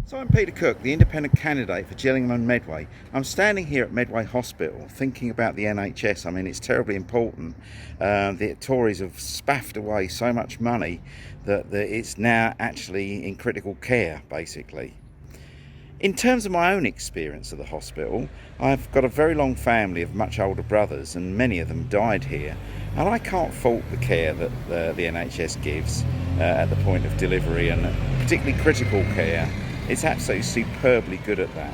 So I'm Peter Cook, the independent candidate for Gillingham and Medway. I'm standing here at Medway Hospital thinking about the NHS. I mean, it's terribly important. The Tories have spaffed away so much money that it's now actually in critical care, basically. In terms of my own experience of the hospital, I've got a very long family of much older brothers, and many of them died here. And I can't fault the care that the NHS gives at the point of delivery, and particularly critical care. It's absolutely superbly good at that.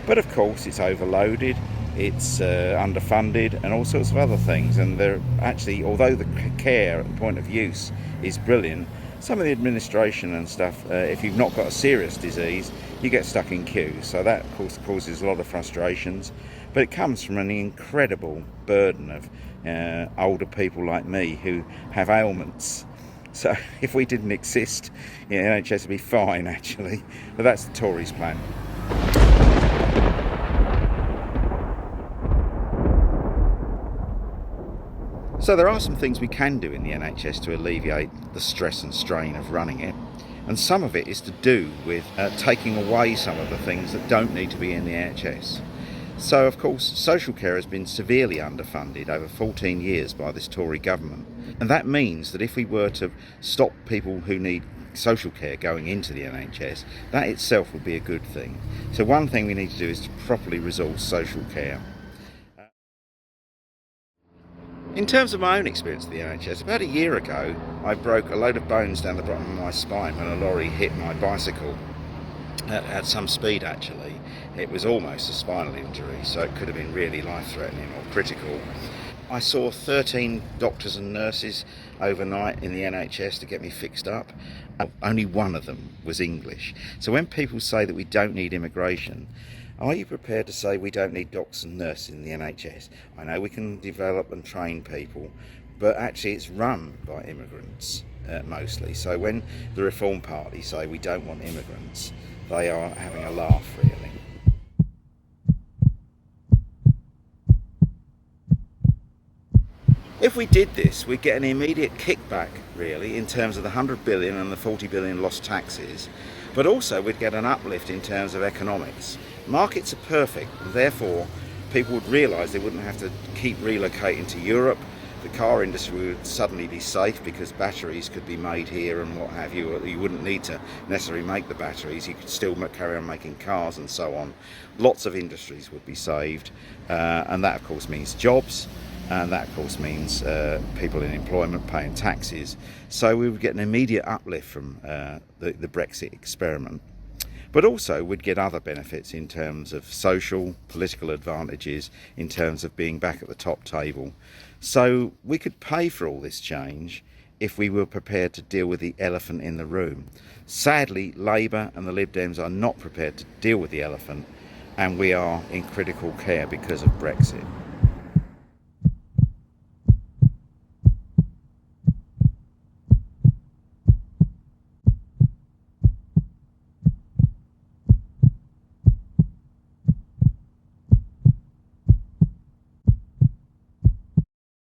But of course, it's overloaded, it's underfunded, and all sorts of other things. And they're actually, although the care at the point of use is brilliant, some of the administration and stuff, if you've not got a serious disease, you get stuck in queues. So that, of course, causes a lot of frustrations. But it comes from an incredible burden of older people like me who have ailments. So if we didn't exist, the NHS would be fine, actually. But that's the Tories' plan. So there are some things we can do in the NHS to alleviate the stress and strain of running it. And some of it is to do with taking away some of the things that don't need to be in the NHS. So, of course, social care has been severely underfunded over 14 years by this Tory government. And that means that if we were to stop people who need social care going into the NHS, that itself would be a good thing. So one thing we need to do is to properly resource social care. In terms of my own experience of the NHS, about a year ago, I broke a load of bones down the bottom of my spine when a lorry hit my bicycle. At some speed, actually. It was almost a spinal injury, so it could have been really life-threatening or critical. I saw 13 doctors and nurses overnight in the NHS to get me fixed up. Only one of them was English. So when people say that we don't need immigration, are you prepared to say we don't need doctors and nurses in the NHS? I know we can develop and train people, but actually it's run by immigrants mostly. So when the Reform Party say we don't want immigrants, they are having a laugh, really. If we did this, we'd get an immediate kickback, really, in terms of the 100 billion and the 40 billion lost taxes, but also we'd get an uplift in terms of economics. Markets are perfect, and therefore people would realise they wouldn't have to keep relocating to Europe. The car industry would suddenly be safe because batteries could be made here and what have you. You wouldn't need to necessarily make the batteries, you could still carry on making cars and so on. Lots of industries would be saved, and that of course means jobs, and that of course means people in employment paying taxes. So we would get an immediate uplift from the Brexit experiment. But also we'd get other benefits in terms of social, political advantages, in terms of being back at the top table. So we could pay for all this change if we were prepared to deal with the elephant in the room. Sadly, Labour and the Lib Dems are not prepared to deal with the elephant, and we are in critical care because of Brexit.